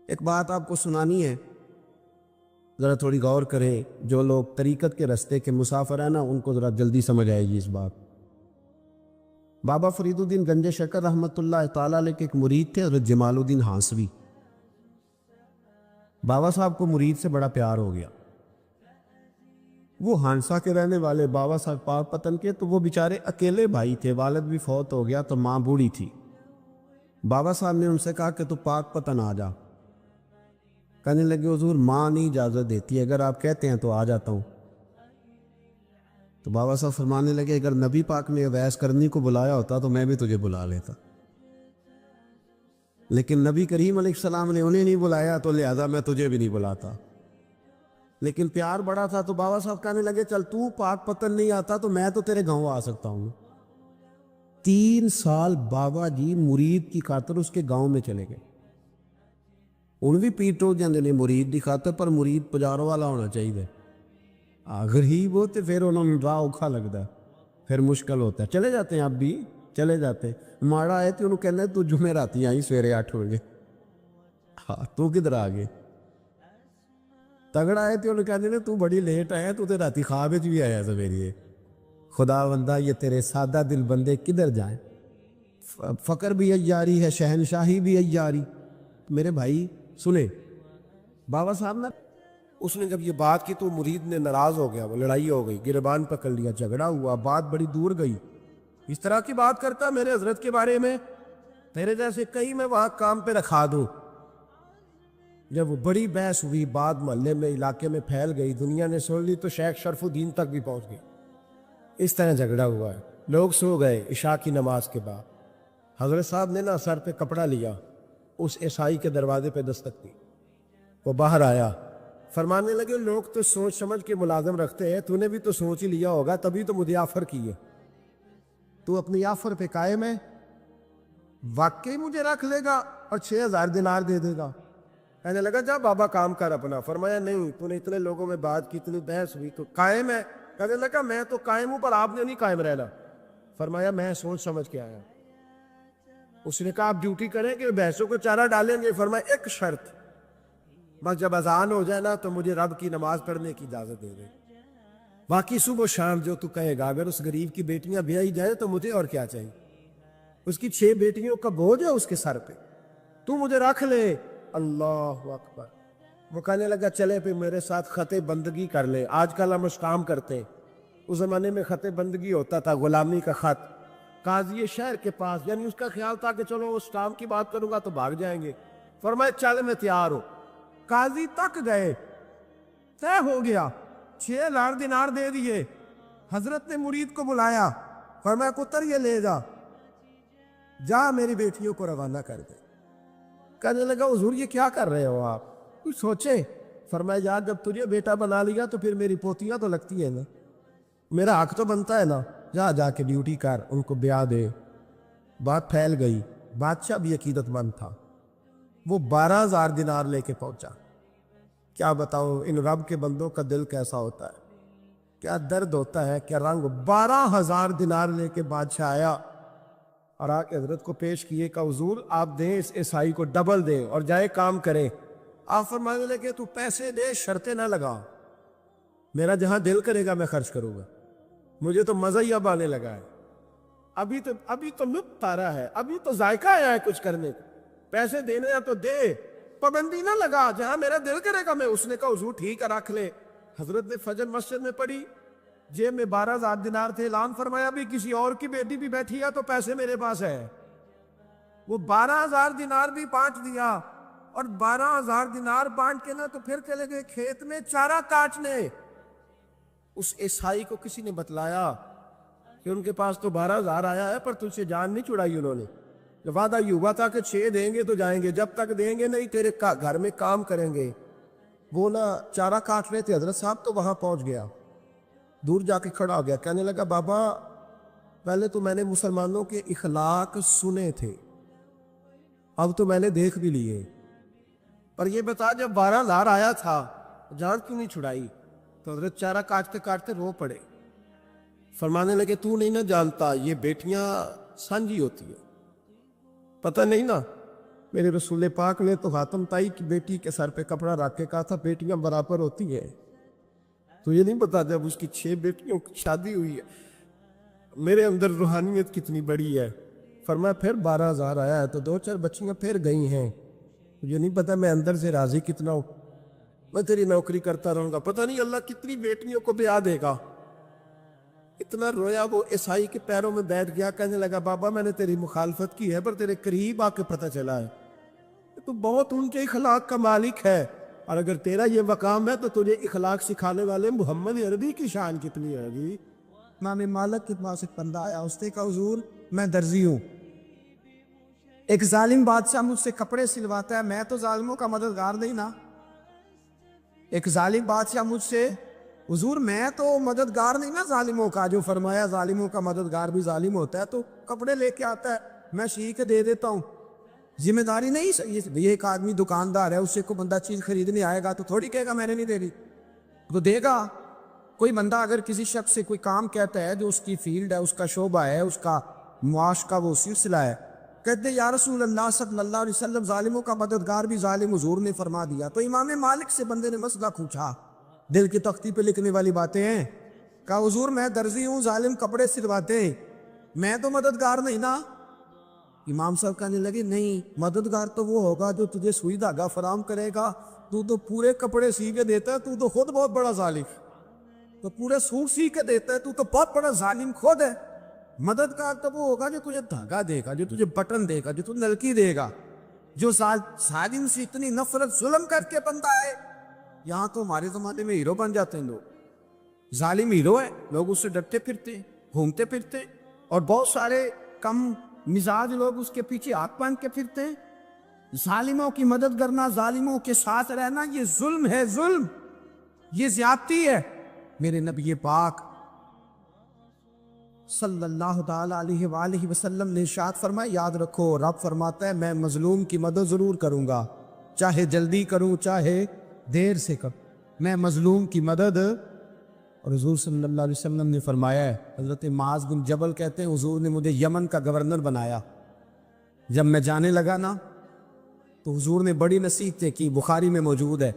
ایک بات آپ کو سنانی ہے، ذرا تھوڑی غور کریں۔ جو لوگ طریقت کے رستے کے مسافر ہیں نا، ان کو ذرا جلدی سمجھ آئے گی اس بات۔ بابا فرید الدین گنج شکر رحمۃ اللہ تعالیٰ علیہ کے ایک مرید تھے، حضرت جمال الدین ہانسوی۔ بابا صاحب کو مرید سے بڑا پیار ہو گیا۔ وہ ہانسا کے رہنے والے بابا صاحب پاک پتن کے، تو وہ بیچارے اکیلے بھائی تھے، والد بھی فوت ہو گیا تو ماں بوڑھی تھی۔ بابا صاحب نے ان سے کہا کہ تو پاک پتن آ جا۔ کہنے لگے حضور ماں نہیں اجازت دیتی، اگر آپ کہتے ہیں تو آ جاتا ہوں۔ تو بابا صاحب فرمانے لگے اگر نبی پاک نے اویس کرنی کو بلایا ہوتا تو میں بھی تجھے بلا لیتا، لیکن نبی کریم علیہ السلام نے انہیں نہیں بلایا تو لہذا میں تجھے بھی نہیں بلاتا۔ لیکن پیار بڑا تھا تو بابا صاحب کہنے لگے چل تو پاک پتن نہیں آتا تو میں تو تیرے گاؤں آ سکتا ہوں۔ 3 سال بابا جی مرید کی خاطر اس کے گاؤں میں چلے گئے۔ ان بھی پیٹو جاندے نے مرید کی خاطر، پر مرید پجاروں والا ہونا چاہیے۔ غریب ہو تو پھر انہوں نے راہ اوکھا لگتا ہے، پھر مشکل ہوتا ہے۔ چلے جاتے ہیں اب بھی، چلے جاتے ہیں۔ ماڑا آئے تو انہوں کہنا تو جمعے راتی آئی سویرے 8 بجے، ہاں تو کدھر آ گئے؟ تگڑا آئے تو انہوں کہنے تو بڑی لیٹ آیا، تو راتی خواب بھی آیا سویرے۔ خدا بندہ یہ تیرے سادہ دل بندے کدھر جائیں؟ فقر بھی ایاری ہے، شہنشاہی بھی ایاری۔ میرے بھائی سنیں، بابا صاحب نا اس نے جب یہ بات کی تو مرید نے ناراض ہو گیا، وہ لڑائی ہو گئی، گربان پکڑ لیا، جھگڑا ہوا، بات بڑی دور گئی۔ اس طرح کی بات کرتا میرے حضرت کے بارے میں، تیرے جیسے کئی میں وہاں کام پہ رکھا دوں۔ جب وہ بڑی بحث ہوئی، بات محلے میں علاقے میں پھیل گئی، دنیا نے سن لی تو شیخ شرف الدین تک بھی پہنچ گئی۔ اس طرح جھگڑا ہوا ہے۔ لوگ سو گئے عشاء کی نماز کے بعد۔ حضرت صاحب نے نا سر پہ کپڑا لیا، اس عیسائی کے دروازے پہ دستک دی۔ وہ باہر آیا، فرمانے لگے لوگ تو سوچ سمجھ کے ملازم رکھتے ہیں، تو نے بھی تو سوچ ہی لیا ہوگا، تبھی تو مجھے آفر کی ہے۔ تو اپنی آفر پہ قائم ہے؟ واقعی مجھے رکھ لے گا اور 6000 دینار دے دے گا؟ کہنے لگا جا بابا کام کر اپنا۔ فرمایا نہیں، تو نے اتنے لوگوں میں بات کی، اتنی بحث ہوئی، تو قائم ہے؟ کہنے لگا میں تو قائم ہوں، پر آپ نے نہیں قائم رہنا۔ فرمایا میں سوچ سمجھ کے آیا۔ اس نے کہا آپ ڈیوٹی کریں کہ بحثوں کو چارہ ڈالیں گے؟ فرمایا ایک شرط، بس جب اذان ہو جائے نا تو مجھے رب کی نماز پڑھنے کی اجازت دے دے، باقی صبح و شام جو تو کہے گا۔ اگر اس غریب کی بیٹیاں بیائی جائیں تو مجھے اور کیا چاہیے؟ اس کی 6 بیٹیوں کا بوجھ ہے اس کے سر پہ، تو مجھے رکھ لے۔ اللہ اکبر۔ وہ کہنے لگا چلے پہ میرے ساتھ خط بندگی کر لے۔ آج کل ہم اس کام کرتے ہیں، اس زمانے میں خط بندگی ہوتا تھا، غلامی کا خط، قاضی شہر کے پاس، یعنی اس کا خیال تھا کہ چلو اس کام کی بات کروں گا تو بھاگ جائیں گے۔ فرمایا چل میں تیار ہوں۔ قاضی تک گئے، طے ہو گیا، 6000 دینار دے دیے۔ حضرت نے مرید کو بلایا، فرمایا پتر یہ لے جا، جا میری بیٹیوں کو روانہ کر دے۔ کہنے لگا حضور یہ کیا کر رہے ہو آپ، کچھ سوچے؟ فرمایا یار جب تجھے بیٹا بنا لیا تو پھر میری پوتیاں تو لگتی ہیں نا، میرا حق تو بنتا ہے نا، جا کے ڈیوٹی کر، ان کو بیاہ دے۔ بات پھیل گئی، بادشاہ بھی عقیدت مند تھا، وہ 12000 دینار لے کے پہنچا۔ کیا بتاؤ ان رب کے بندوں کا دل کیسا ہوتا ہے، کیا درد ہوتا ہے، کیا رنگ۔ 12000 دینار لے کے بادشاہ آیا اور آ کے حضرت کو پیش کیے کہ حضور آپ دیں اس عیسائی کو ڈبل دیں اور جائے کام کریں۔ آپ فرمانے لگے تو پیسے دے، شرطیں نہ لگا، میرا جہاں دل کرے گا میں خرچ کروں گا، مجھے تو مزہ ہی اب آنے لگا ہے، ابھی تو لطف آ رہا ہے، ابھی تو ذائقہ آیا ہے کچھ کرنے کا، پیسے دینے ہیں تو دے، پابندی نہ لگا، جہاں میرا دل کرے گا میں۔ اس نے کہا حضور ٹھیک ہے رکھ لے۔ حضرت نے فجر مسجد میں پڑھی، جیب میں 12000 دینار تھے، اعلان فرمایا بھی کسی اور کی بیٹی بھی بیٹھی ہے تو پیسے میرے پاس ہے۔ وہ 12000 دینار بھی بانٹ دیا، اور 12000 دینار بانٹ کے نا تو پھر چلے گئے کھیت میں چارہ کاٹنے۔ اس عیسائی کو کسی نے بتلایا کہ ان کے پاس تو 12000 آیا ہے، پر تجھ سے جان نہیں چھڑائی انہوں نے، جب وعدہ یہ ہوا تھا کہ 6 دیں گے تو جائیں گے، جب تک دیں گے نہیں تیرے گھر میں کام کریں گے۔ وہ نا چارہ کاٹ رہے تھے، حضرت صاحب تو وہاں پہنچ گیا، دور جا کے کھڑا ہو گیا، کہنے لگا بابا پہلے تو میں نے مسلمانوں کے اخلاق سنے تھے، اب تو میں نے دیکھ بھی لیے، پر یہ بتا جب 12000 آیا تھا جان کیوں نہیں چھڑائی؟ تو حضرت چارہ کاٹتے کاٹتے رو پڑے، فرمانے لگے تو نہیں نہ جانتا یہ بیٹیاں سانجھی ہوتی ہیں، پتہ نہیں نا، میرے رسول پاک نے تو حاتم تائی کی بیٹی کے سر پہ کپڑا رکھ کے کہا تھا بیٹیاں برابر ہوتی ہیں. تو یہ نہیں پتا جب اس کی 6 بیٹیوں کی شادی ہوئی ہے میرے اندر روحانیت کتنی بڑی ہے. فرمایا پھر 12,000 آیا ہے تو 2-4 بچیاں پھر گئی ہیں. یہ نہیں پتا میں اندر سے راضی کتنا ہوں. میں تیری نوکری کرتا رہوں گا, پتہ نہیں اللہ کتنی بیٹیوں کو بیاہ دے گا. اتنا رویا وہ عیسائی کے پیروں میں بیٹھ گیا, کہنے لگا بابا میں نے تیری مخالفت کی ہے پر تیرے قریب آ کے پتہ چلا ہے تو بہت اونچے اخلاق کا مالک ہے, اور اگر تیرا یہ مقام ہے تو تجھے اخلاق سکھانے والے محمد عربی کی شان کتنی ہے جی. امام مالک کے پاس ایک بندہ آیا, اس نے کہا حضور میں درزی ہوں, ایک ظالم بادشاہ مجھ سے کپڑے سلواتا ہے, میں تو ظالموں کا مددگار نہیں نا. ایک ظالم بادشاہ مجھ سے, حضور میں تو مددگار نہیں نا ظالموں کا, جو فرمایا ظالموں کا مددگار بھی ظالم ہوتا ہے, تو کپڑے لے کے آتا ہے میں سی کے دے دیتا ہوں, ذمہ داری نہیں. یہ ایک آدمی دکاندار ہے, اس سے کوئی بندہ چیز خریدنے آئے گا تو تھوڑی کہے گا میں نے نہیں دے دی, تو دے گا. کوئی بندہ اگر کسی شخص سے کوئی کام کہتا ہے جو اس کی فیلڈ ہے, اس کا شعبہ ہے, اس کا معاش کا وہ سلسلہ ہے, کہتے ہیں یا رسول اللہ صلی اللہ علیہ وسلم ظالموں کا مددگار بھی ظالم, حضور نے فرما دیا. تو امام مالک سے بندے نے مسئلہ پوچھا, دل کی تختی پہ لکھنے والی باتیں ہیں. کہا حضور میں درزی ہوں, ظالم کپڑے سلواتے ہیں, میں تو مددگار نہیں نا. امام صاحب کہنے لگے نہیں, مددگار تو وہ ہوگا جو تجھے سوئی دھاگا فراہم کرے گا, تو پورے کپڑے سی کے دیتا ہے, تو خود بہت بڑا ظالم, تو پورے سوٹ سی کے دیتا ہے, تو بہت بڑا ظالم خود ہے. مددگار تو وہ ہوگا جو تجھے دھاگا دے گا, جو تجھے بٹن دے گا, جو تجھے نلکی دے گا, جو ظالم سے اتنی نفرت ظلم کر کے بنتا ہے. یہاں تو ہمارے زمانے میں ہیرو بن جاتے ہیں لوگ, ظالم ہیرو ہے, لوگ اس سے ڈرتے پھرتے گھومتے پھرتے, اور بہت سارے کم مزاج لوگ اس کے پیچھے ہاتھ باندھ کے پھرتے ہیں. ظالموں کی مدد کرنا, ظالموں کے ساتھ رہنا, یہ ظلم ہے, ظلم, یہ زیادتی ہے. میرے نبی پاک صلی اللہ تعالیٰ علیہ وآلہ وسلم نے ارشاد فرمایا, یاد رکھو رب فرماتا ہے میں مظلوم کی مدد ضرور کروں گا, چاہے جلدی کروں چاہے دیر سے کروں, میں مظلوم کی مدد. اور حضور صلی اللہ علیہ وسلم نے فرمایا ہے, حضرت معاذ بن جبل کہتے ہیں حضور نے مجھے یمن کا گورنر بنایا. جب میں جانے لگا نا تو حضور نے بڑی نصیحتیں کی, بخاری میں موجود ہے.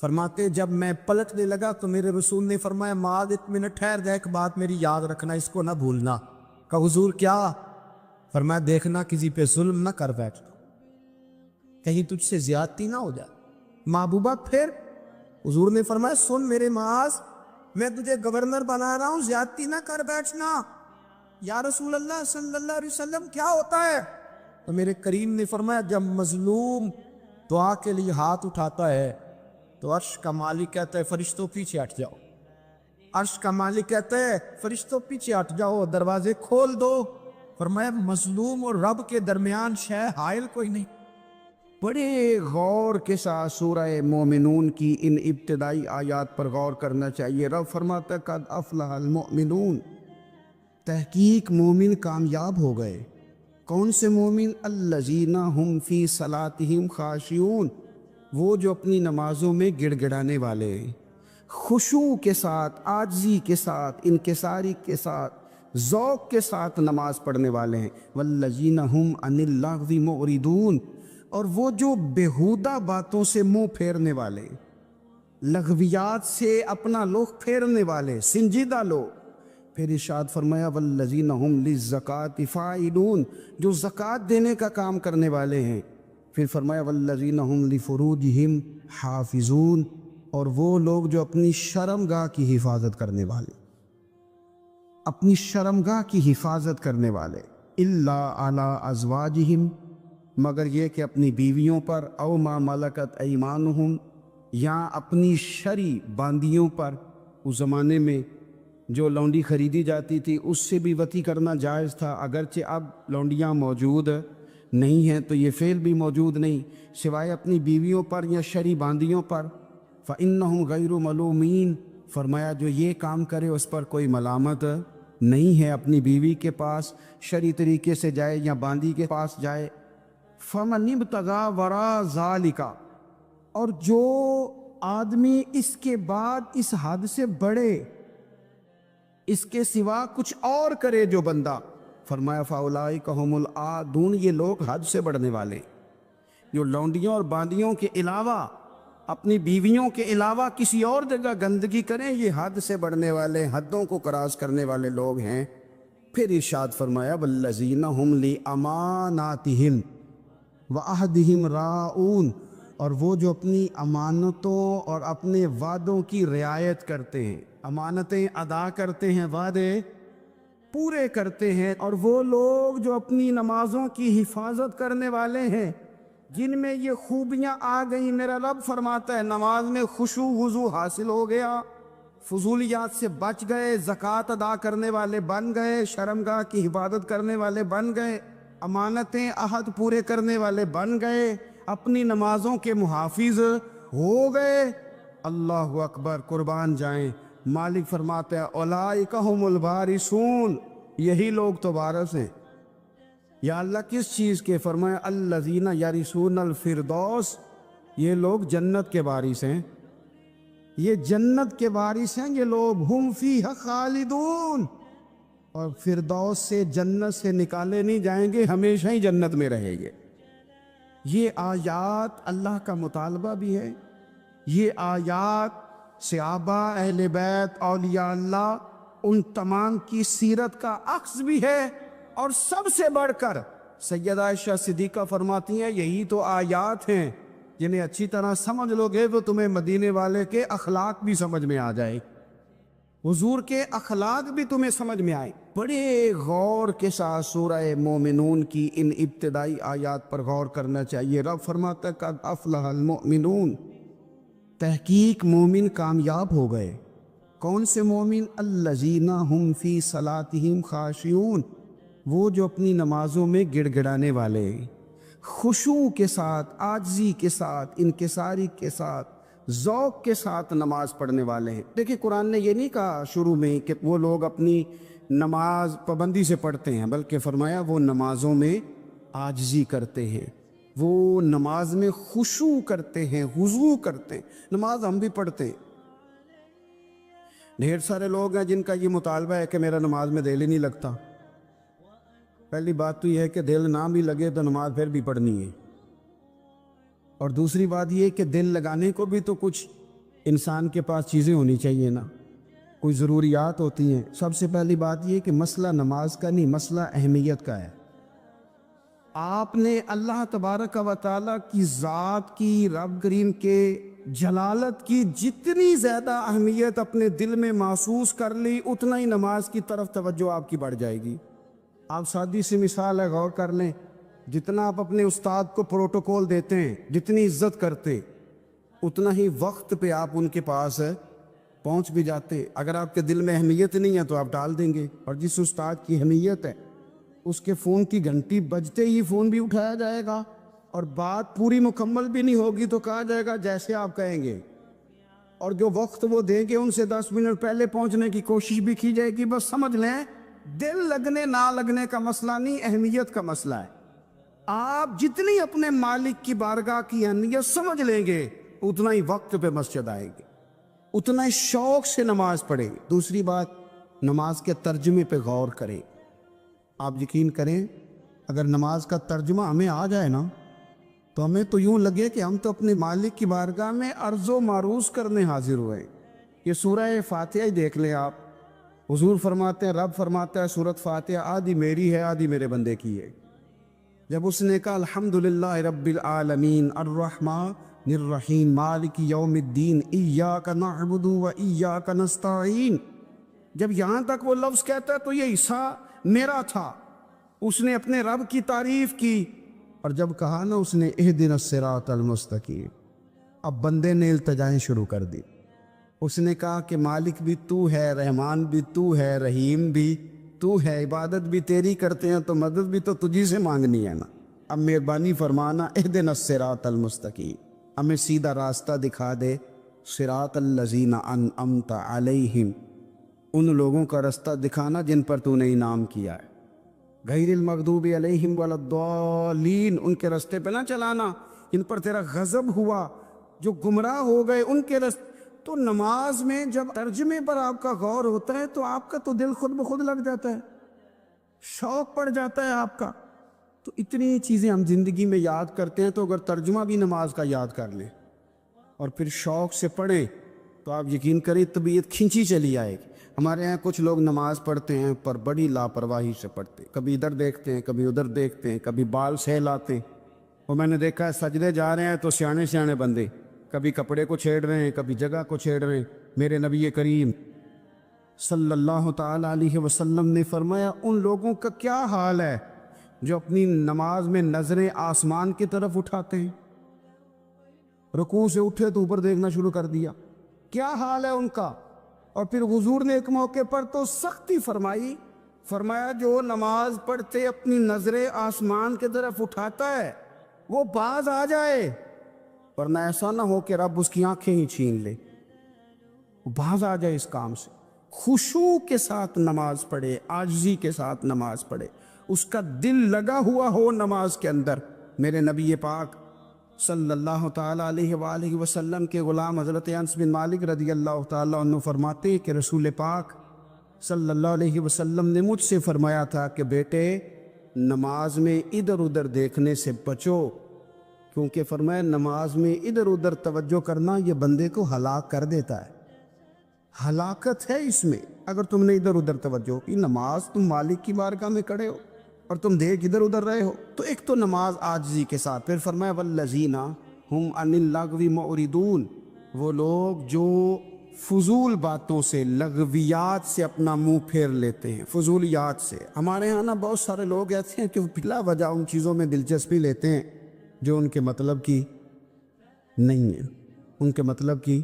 فرماتے جب میں پلٹنے لگا تو میرے رسول نے فرمایا معاذ ایک منٹ ٹھہر جا, ایک بات میری یاد رکھنا, اس کو نہ بھولنا. کہا حضور کیا؟ فرمایا دیکھنا کسی پہ ظلم نہ کر بیٹھنا, کہیں تجھ سے زیادتی نہ ہو جائے. محبوبہ پھر حضور نے فرمایا سن میرے معاذ, میں تجھے گورنر بنا رہا ہوں, زیادتی نہ کر بیٹھنا. یا رسول اللہ صلی اللہ علیہ وسلم کیا ہوتا ہے؟ تو میرے کریم نے فرمایا جب مظلوم دعا کے لیے ہاتھ اٹھاتا ہے تو عرش کا مالک کہتا ہے فرشتوں پیچھے ہٹ جاؤ, عرش کا مالک کہتا ہے فرشتوں پیچھے ہٹ جاؤ, دروازے کھول دو. فرمایا مظلوم اور رب کے درمیان شے حائل کوئی نہیں. بڑے غور کے ساتھ سورہ مومنون کی ان ابتدائی آیات پر غور کرنا چاہیے. رب فرماتا ہے قد افلح المؤمنون, تحقیق مومن کامیاب ہو گئے. کون سے مومن؟ الذین ہم فی صلاتہم خاشعون, وہ جو اپنی نمازوں میں گڑ گڑانے والے ہیں, خشوع کے ساتھ, عاجزی کے ساتھ, انکساری کے ساتھ, ذوق کے ساتھ نماز پڑھنے والے ہیں. والذین ہم عن اللغو معرضون, اور وہ جو بیہودہ باتوں سے منہ پھیرنے والے, لغویات سے اپنا رخ پھیرنے والے, سنجیدہ لوگ. پھر ارشاد فرمایا والذین ہم للزکاۃ فاعلون, جو زکوٰۃ دینے کا کام کرنے والے ہیں. پھر فرمایا والذین ہم لفروجہم حافظون, اور وہ لوگ جو اپنی شرمگاہ کی حفاظت کرنے والے, اپنی شرمگاہ کی حفاظت کرنے والے. الا علی ازواجہم, مگر یہ کہ اپنی بیویوں پر, او ما ملکت ایمانہم, یا اپنی شرعی باندیوں پر. اس زمانے میں جو لونڈی خریدی جاتی تھی اس سے بھی وطی کرنا جائز تھا, اگرچہ اب لونڈیاں موجود نہیں ہیں تو یہ فعل بھی موجود نہیں, سوائے اپنی بیویوں پر یا شرعی باندیوں پر. فإنہم غیر ملومین, فرمایا جو یہ کام کرے اس پر کوئی ملامت نہیں ہے. اپنی بیوی کے پاس شرعی طریقے سے جائے یا باندی کے پاس جائے. فمن ابتغى وراء ذلك, اور جو آدمی اس کے بعد اس حد سے بڑھے, اس کے سوا کچھ اور کرے جو بندہ, فرمایا فاولئک ھم العادون, یہ لوگ حد سے بڑھنے والے. جو لونڈیوں اور باندیوں کے علاوہ، اپنی بیویوں کے علاوہ کسی اور جگہ گندگی کریں، یہ حد سے بڑھنے والے، حدوں کو کراس کرنے والے لوگ ہیں۔ پھر ارشاد فرمایا والذین ہم لاماناتہم وعہدہم راعون، اور وہ جو اپنی امانتوں اور اپنے وعدوں کی رعایت کرتے ہیں، امانتیں ادا کرتے ہیں، وعدے پورے کرتے ہیں، اور وہ لوگ جو اپنی نمازوں کی حفاظت کرنے والے ہیں، جن میں یہ خوبیاں آ گئیں۔ میرا رب فرماتا ہے نماز میں خشوع وضو حاصل ہو گیا، فضولیات سے بچ گئے، زکوٰۃ ادا کرنے والے بن گئے، شرمگاہ کی حفاظت کرنے والے بن گئے، امانتیں عہد پورے کرنے والے بن گئے، اپنی نمازوں کے محافظ ہو گئے۔ اللہ اکبر، قربان جائیں۔ مالک فرماتا ہے اولئک ھم الوارثون، یہی لوگ تو وارث ہیں۔ یا اللہ کس چیز کے؟ فرمایا الذین یرثون الفردوس، یہ لوگ جنت کے وارث ہیں، یہ جنت کے وارث ہیں یہ لوگ، ہم فیہا خالدون، اور فردوس سے، جنت سے نکالے نہیں جائیں گے، ہمیشہ ہی جنت میں رہیں گے۔ یہ آیات اللہ کا مطالبہ بھی ہے، یہ آیات صحابہ، اہل بیت، اولیاء اللہ، ان تمام کی سیرت کا عکس بھی ہے، اور سب سے بڑھ کر سیدہ عائشہ صدیقہ فرماتی ہیں یہی تو آیات ہیں جنہیں اچھی طرح سمجھ لو گے تو تمہیں مدینے والے کے اخلاق بھی سمجھ میں آ جائے، حضور کے اخلاق بھی تمہیں سمجھ میں آئے۔ بڑے غور کے ساتھ سورہ مومنون کی ان ابتدائی آیات پر غور کرنا چاہیے۔ رب فرماتا ہے قد افلح المؤمنون، تحقیق مومن کامیاب ہو گئے۔ کون سے مومن؟ الذین ہم فی صلاتہم خاشعون، وہ جو اپنی نمازوں میں گڑ گڑانے والے، خشوع کے ساتھ، عاجزی کے ساتھ، انکساری کے ساتھ، ذوق کے ساتھ نماز پڑھنے والے ہیں۔ دیکھیں قرآن نے یہ نہیں کہا شروع میں کہ وہ لوگ اپنی نماز پابندی سے پڑھتے ہیں، بلکہ فرمایا وہ نمازوں میں عاجزی کرتے ہیں، وہ نماز میں خشوع کرتے ہیں، خضوع کرتے ہیں۔ نماز ہم بھی پڑھتے ہیں، ڈھیر سارے لوگ ہیں جن کا یہ مطالبہ ہے کہ میرا نماز میں دل ہی نہیں لگتا۔ پہلی بات تو یہ ہے کہ دل نہ بھی لگے تو نماز پھر بھی پڑھنی ہے، اور دوسری بات یہ کہ دل لگانے کو بھی تو کچھ انسان کے پاس چیزیں ہونی چاہیے نا، کوئی ضروریات ہوتی ہیں۔ سب سے پہلی بات یہ کہ مسئلہ نماز کا نہیں، مسئلہ اہمیت کا ہے۔ آپ نے اللہ تبارک و تعالیٰ کی ذات کی، رب کریم کے جلالت کی جتنی زیادہ اہمیت اپنے دل میں محسوس کر لی، اتنا ہی نماز کی طرف توجہ آپ کی بڑھ جائے گی۔ آپ سادی سی مثال ہے، غور کر لیں، جتنا آپ اپنے استاد کو پروٹوکول دیتے ہیں، جتنی عزت کرتے، اتنا ہی وقت پہ آپ ان کے پاس پہنچ بھی جاتے۔ اگر آپ کے دل میں اہمیت نہیں ہے تو آپ ٹال دیں گے، اور جس استاد کی اہمیت ہے اس کے فون کی گھنٹی بجتے ہی فون بھی اٹھایا جائے گا، اور بات پوری مکمل بھی نہیں ہوگی تو کہا جائے گا جیسے آپ کہیں گے، اور جو وقت وہ دیں گے ان سے 10 منٹ پہلے پہنچنے کی کوشش بھی کی جائے گی۔ بس سمجھ لیں دل لگنے نہ لگنے کا مسئلہ نہیں، اہمیت کا مسئلہ ہے۔ آپ جتنی اپنے مالک کی بارگاہ کی اہمیت سمجھ لیں گے، اتنا ہی وقت پہ مسجد آئیں گے، اتنا ہی شوق سے نماز پڑھیں۔ دوسری بات، نماز کے ترجمے پہ غور کریں۔ آپ یقین کریں اگر نماز کا ترجمہ ہمیں آ جائے نا تو ہمیں تو یوں لگے کہ ہم تو اپنے مالک کی بارگاہ میں عرض و معروض کرنے حاضر ہوئے۔ یہ سورہ فاتحہ ہی دیکھ لیں آپ، حضور فرماتے ہیں، رب فرماتا ہے سورۃ فاتحہ آدھی میری ہے آدھی میرے بندے کی ہے۔ جب اس نے کہا الحمدللہ رب العالمین الرحمن الرحیم مالک یوم الدین ایاک نعبد و ایاک نستعین، جب یہاں تک وہ لفظ کہتا ہے تو یہ حصہ میرا تھا، اس نے اپنے رب کی تعریف کی، اور جب کہا نا اس نے اہدنا الصراط المستقیم، اب بندے نے التجائیں شروع کر دی۔ اس نے کہا کہ مالک بھی تو ہے، رحمان بھی تو ہے، رحیم بھی تو ہے، عبادت بھی تیری کرتے ہیں تو مدد بھی تو تجھی سے مانگنی ہے نا، اب مہربانی فرمانا اہدنا الصراط المستقیم، ہمیں سیدھا راستہ دکھا دے، صراط الذین انعمت علیہم، ان لوگوں کا راستہ دکھانا جن پر تو نے انعام کیا ہے، غیر المغضوب علیہم ولا الضالین، ان کے راستے پہ نہ چلانا جن پر تیرا غضب ہوا، جو گمراہ ہو گئے ان کے راستے۔ تو نماز میں جب ترجمے پر آپ کا غور ہوتا ہے تو آپ کا تو دل خود بخود لگ جاتا ہے، شوق پڑ جاتا ہے آپ کا تو اتنی چیزیں ہم زندگی میں یاد کرتے ہیں، تو اگر ترجمہ بھی نماز کا یاد کر لیں اور پھر شوق سے پڑھیں تو آپ یقین کریں طبیعت کھنچی چلی آئے گی۔ ہمارے یہاں کچھ لوگ نماز پڑھتے ہیں پر بڑی لاپرواہی سے پڑھتے ہیں، کبھی ادھر دیکھتے ہیں، کبھی ادھر دیکھتے ہیں، کبھی بال سہلاتے ہیں۔ اور میں نے دیکھا ہے سجدے جا رہے ہیں تو سیانے سیانے بندے کبھی کپڑے کو چھیڑ رہے ہیں، کبھی جگہ کو چھیڑ رہے ہیں۔ میرے نبی کریم صلی اللہ تعالی علیہ وسلم نے فرمایا ان لوگوں کا کیا حال ہے جو اپنی نماز میں نظریں آسمان کی طرف اٹھاتے ہیں، رکوع سے اٹھے تو اوپر دیکھنا شروع کر دیا، کیا حال ہے ان کا۔ اور پھر حضور نے ایک موقع پر تو سختی فرمائی، فرمایا جو نماز پڑھتے اپنی نظریں آسمان کی طرف اٹھاتا ہے وہ باز آ جائے، ورنہ ایسا نہ ہو کہ رب اس کی آنکھیں ہی چھین لے، وہ باز آ جائے اس کام سے۔ خشوع کے ساتھ نماز پڑھے، عاجزی کے ساتھ نماز پڑھے، اس کا دل لگا ہوا ہو نماز کے اندر۔ میرے نبی پاک صلی اللہ تعالی علیہ وآلہ وسلم کے غلام حضرت انس بن مالک رضی اللہ تعالی عنہ فرماتے ہیں کہ رسول پاک صلی اللہ علیہ وسلم نے مجھ سے فرمایا تھا کہ بیٹے نماز میں ادھر ادھر دیکھنے سے بچو، کیونکہ فرمایا نماز میں ادھر ادھر توجہ کرنا یہ بندے کو ہلاک کر دیتا ہے، ہلاکت ہے اس میں۔ اگر تم نے ادھر ادھر توجہ کی، نماز تم مالک کی بارگاہ میں کھڑے ہو اور تم دیکھ ادھر ادھر رہے ہو، تو ایک تو نماز عاجزی کے ساتھ۔ پھر فرمایا والذین ہم عن اللغو معرضون، وہ لوگ جو فضول باتوں سے، لغویات سے اپنا منہ پھیر لیتے ہیں، فضولیات سے۔ ہمارے ہاں نا بہت سارے لوگ ایسے ہیں کہ وہ بلا وجہ ان چیزوں میں دلچسپی لیتے ہیں جو ان کے مطلب کی نہیں ہے، ان کے مطلب کی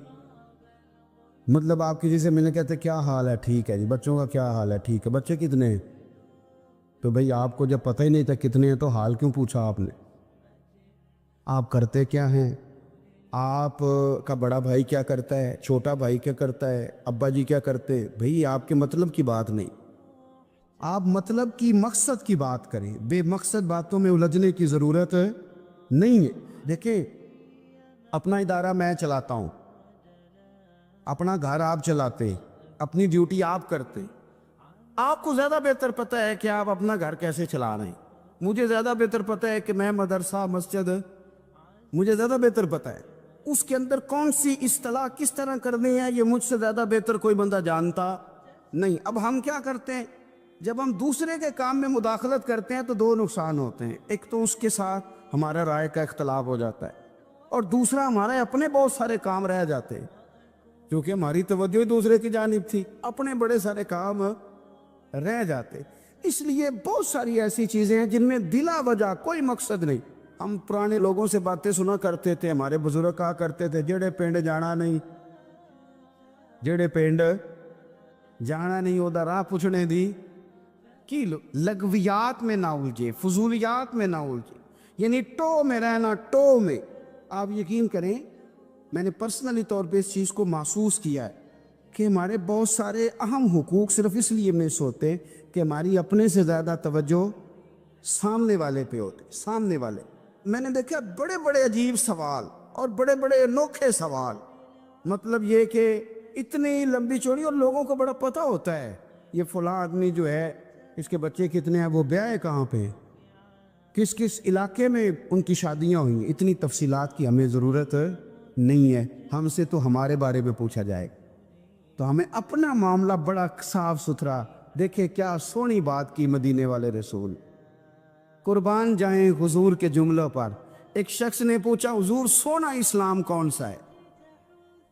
مطلب آپ کسی سے ملنے کہتے کیا حال ہے، ٹھیک ہے جی، بچوں کا کیا حال ہے، ٹھیک ہے، بچے کتنے ہیں؟ تو بھئی آپ کو جب پتہ ہی نہیں تھا کتنے ہیں تو حال کیوں پوچھا آپ نے؟ آپ کرتے کیا ہیں؟ آپ کا بڑا بھائی کیا کرتا ہے، چھوٹا بھائی کیا کرتا ہے، ابا جی کیا کرتے ہیں؟ بھئی آپ کے مطلب کی بات نہیں، آپ مطلب کی مقصد کی بات کریں، بے مقصد باتوں میں الجھنے کی ضرورت نہیں ہے۔ دیکھیں اپنا ادارہ میں چلاتا ہوں، اپنا گھر آپ چلاتے، اپنی ڈیوٹی آپ کرتے، آپ کو زیادہ بہتر پتہ ہے کہ آپ اپنا گھر کیسے چلا رہے ہیں، مجھے زیادہ بہتر پتہ ہے کہ میں مدرسہ مسجد، مجھے زیادہ بہتر پتہ ہے اس کے اندر کون سی اصطلاح کس طرح کرنی ہے، یہ مجھ سے زیادہ بہتر کوئی بندہ جانتا نہیں۔ اب ہم کیا کرتے ہیں، جب ہم دوسرے کے کام میں مداخلت کرتے ہیں تو دو نقصان ہوتے ہیں، ایک تو اس کے ساتھ ہمارا رائے کا اختلاف ہو جاتا ہے، اور دوسرا ہمارے اپنے بہت سارے کام رہ جاتے ہیں، کیونکہ ہماری توجہ ہی دوسرے کی جانب تھی، اپنے بڑے سارے کام رہ جاتے۔ اس لیے بہت ساری ایسی چیزیں ہیں جن میں بلا وجہ کوئی مقصد نہیں۔ ہم پرانے لوگوں سے باتیں سنا کرتے تھے، ہمارے بزرگ کہا کرتے تھے جڑے پنڈ جانا نہیں، جڑے پنڈ جانا نہیں ادھر راہ پوچھنے دی کی لغویات میں نہ الجھے، فضولیات میں نہ الجھے، یعنی ٹو میں رہنا، ٹو میں۔ آپ یقین کریں میں نے پرسنلی طور پہ اس چیز کو محسوس کیا ہے کہ ہمارے بہت سارے اہم حقوق صرف اس لیے مس ہوتے کہ ہماری اپنے سے زیادہ توجہ سامنے والے پہ ہوتے، سامنے والے۔ میں نے دیکھا بڑے بڑے عجیب سوال اور بڑے بڑے انوکھے سوال، مطلب یہ کہ اتنی لمبی چوڑی، اور لوگوں کو بڑا پتہ ہوتا ہے یہ فلاں آدمی جو ہے اس کے بچے کتنے ہیں، وہ بیاہ کہاں پہ، کس کس علاقے میں ان کی شادیاں ہوئی ہیں۔ اتنی تفصیلات کی ہمیں ضرورت نہیں ہے، ہم سے تو ہمارے بارے میں پوچھا جائے، تو ہمیں اپنا معاملہ بڑا صاف ستھرا۔ دیکھیں کیا سونی بات کی مدینے والے رسول، قربان جائیں حضور کے جملوں پر۔ ایک شخص نے پوچھا حضور سونا اسلام کون سا ہے،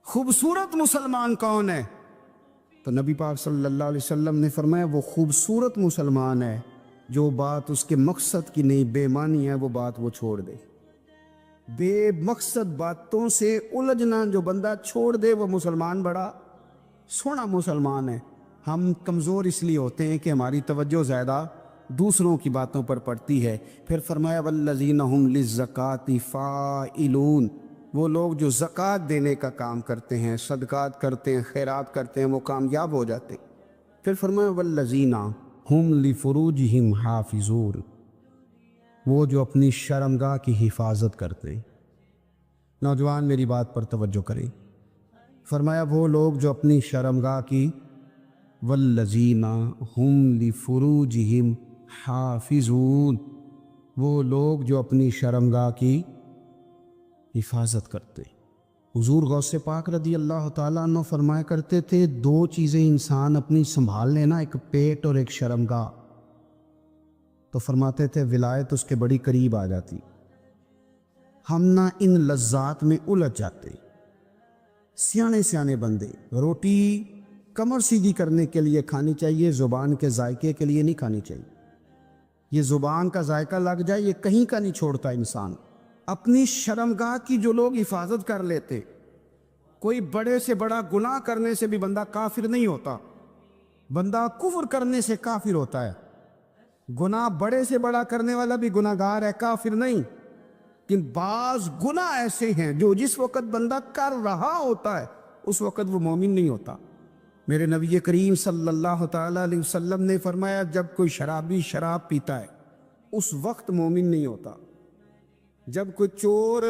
خوبصورت مسلمان کون ہے؟ تو نبی پاک صلی اللہ علیہ وسلم نے فرمایا وہ خوبصورت مسلمان ہے جو بات اس کے مقصد کی نہیں، بے معنی ہے، وہ بات وہ چھوڑ دے۔ بے مقصد باتوں سے الجھنا جو بندہ چھوڑ دے وہ مسلمان بڑا سونا مسلمان ہے۔ ہم کمزور اس لیے ہوتے ہیں کہ ہماری توجہ زیادہ دوسروں کی باتوں پر پڑتی ہے۔ پھر فرمایا والذین ہم للزکاۃ فاعلون، وہ لوگ جو زکوٰۃ دینے کا کام کرتے ہیں، صدقات کرتے ہیں، خیرات کرتے ہیں، وہ کامیاب ہو جاتے ہیں۔ پھر فرمایا والذین ہم لفروجہم حافظون، وہ جو اپنی شرمگاہ کی حفاظت کرتے ہیں۔ نوجوان میری بات پر توجہ کریں، فرمایا وہ لوگ جو اپنی شرمگاہ کی، والذین ہم لفروجہم حافظون، وہ لوگ جو اپنی شرمگاہ کی حفاظت کرتے. حضور غوث پاک رضی اللہ تعالیٰ عنہ فرمایا کرتے تھے دو چیزیں انسان اپنی سنبھال لینا، ایک پیٹ اور ایک شرمگاہ، تو فرماتے تھے ولایت اس کے بڑی قریب آ جاتی. ہم نہ ان لذات میں الجھ جاتے. سیانے سیانے بندے روٹی کمر سیدھی کرنے کے لیے کھانی چاہیے، زبان کے ذائقے کے لیے نہیں کھانی چاہیے. یہ زبان کا ذائقہ لگ جائے یہ کہیں کا نہیں چھوڑتا انسان. اپنی شرمگاہ کی جو لوگ حفاظت کر لیتے، کوئی بڑے سے بڑا گناہ کرنے سے بھی بندہ کافر نہیں ہوتا، بندہ کفر کرنے سے کافر ہوتا ہے. گناہ بڑے سے بڑا کرنے والا بھی گناہ گار ہے، کافر نہیں. لیکن بعض گناہ ایسے ہیں جو جس وقت بندہ کر رہا ہوتا ہے اس وقت وہ مومن نہیں ہوتا. میرے نبی کریم صلی اللہ تعالیٰ علیہ وسلم نے فرمایا جب کوئی شرابی شراب پیتا ہے اس وقت مومن نہیں ہوتا. جب کوئی چور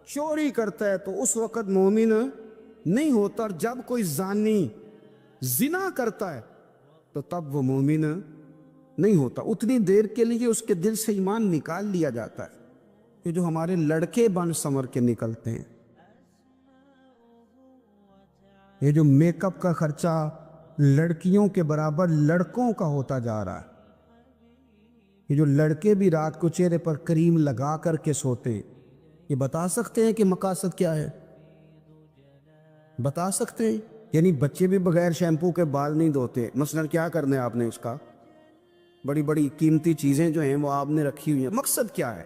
چوری کرتا ہے تو اس وقت مومن نہیں ہوتا، اور جب کوئی زانی زنا کرتا ہے تو تب وہ مومن نہیں ہوتا. اتنی دیر کے لیے اس کے دل سے ایمان نکال لیا جاتا ہے. یہ جو ہمارے لڑکے بن سنور کے نکلتے ہیں، یہ جو میک اپ کا خرچہ لڑکیوں کے برابر لڑکوں کا ہوتا جا رہا ہے، یہ جو لڑکے بھی رات کو چہرے پر کریم لگا کر کے سوتے، یہ بتا سکتے ہیں کہ مقاصد کیا ہے؟ بتا سکتے ہیں؟ یعنی بچے بھی بغیر شیمپو کے بال نہیں دھوتے، مثلا کیا کرنا ہے آپ نے اس کا؟ بڑی بڑی قیمتی چیزیں جو ہیں وہ آپ نے رکھی ہوئی ہیں، مقصد کیا ہے؟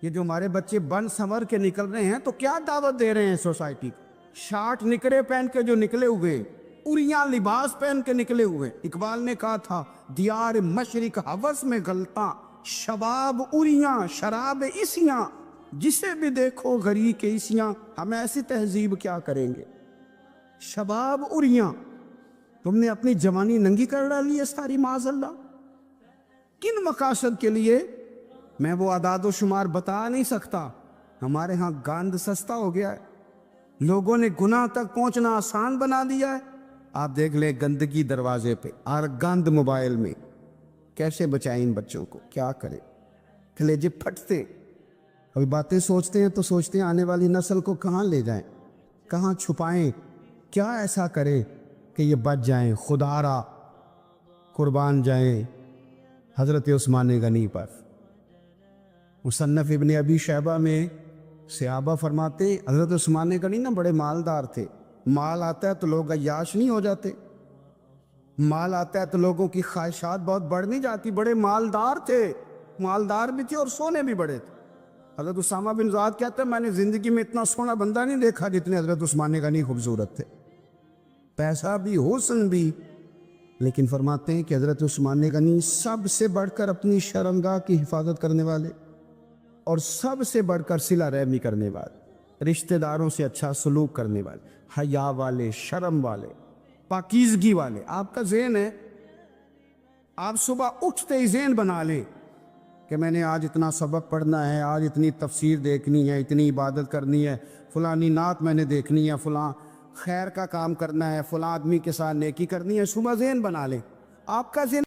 یہ جو ہمارے بچے بن سنور کے نکل رہے ہیں تو کیا دعوت دے رہے ہیں سوسائٹی کو؟ شارٹ نکرے پہن کے جو نکلے ہوئے، اریاں لباس پہن کے نکلے ہوئے. اقبال نے کہا تھا دیار مشرق ہوس میں غلطاں، شباب اریاں شراب اسیاں، جسے بھی دیکھو غری کے اسیاں. ہم ایسی تہذیب کیا کریں گے؟ شباب اریاں، تم نے اپنی جوانی ننگی کر ڈالی ہے ساری معاذ اللہ. کن مقاصد کے لیے؟ میں وہ اعداد و شمار بتا نہیں سکتا. ہمارے ہاں گاند سستا ہو گیا ہے، لوگوں نے گناہ تک پہنچنا آسان بنا دیا ہے. آپ دیکھ لیں گندگی دروازے پہ اور گند موبائل میں. کیسے بچائیں ان بچوں کو؟ کیا کریں؟ کلیجے پھٹتے. ابھی باتیں سوچتے ہیں تو سوچتے ہیں آنے والی نسل کو کہاں لے جائیں، کہاں چھپائیں، کیا ایسا کریں کہ یہ بچ جائیں. خدا را قربان جائیں حضرت عثمان غنی پر. مصنف ابن ابی شیبہ میں صحابہ فرماتے حضرت عثمان غنی نا بڑے مالدار تھے. مال آتا ہے تو لوگ عیاش نہیں ہو جاتے، مال آتا ہے تو لوگوں کی خواہشات بہت بڑھ نہیں جاتی. بڑے مالدار تھے، مالدار بھی تھے اور سونے بھی بڑے تھے. حضرت اسامہ بن زید کہتے ہیں میں نے زندگی میں اتنا سونا بندہ نہیں دیکھا جتنے حضرت عثمان غنی خوبصورت تھے. پیسہ بھی حسن بھی، لیکن فرماتے ہیں کہ حضرت عثمان غنی سب سے بڑھ کر اپنی شرمگاہ کی حفاظت کرنے والے اور سب سے بڑھ کر صلہ رحمی کرنے والے، رشتہ داروں سے اچھا سلوک کرنے والے، حیا والے، شرم والے، پاکیزگی والے. آپ کا ذہن ہے، آپ صبح اٹھتے ہی ذہن بنا لیں کہ میں نے آج اتنا سبق پڑھنا ہے، آج اتنی تفسیر دیکھنی ہے، اتنی عبادت کرنی ہے، فلانی نعت میں نے دیکھنی ہے، فلاں خیر کا کام کرنا ہے، فلاں آدمی کے ساتھ نیکی کرنی ہے. صبح ذہن بنا لیں. آپ کا ذہن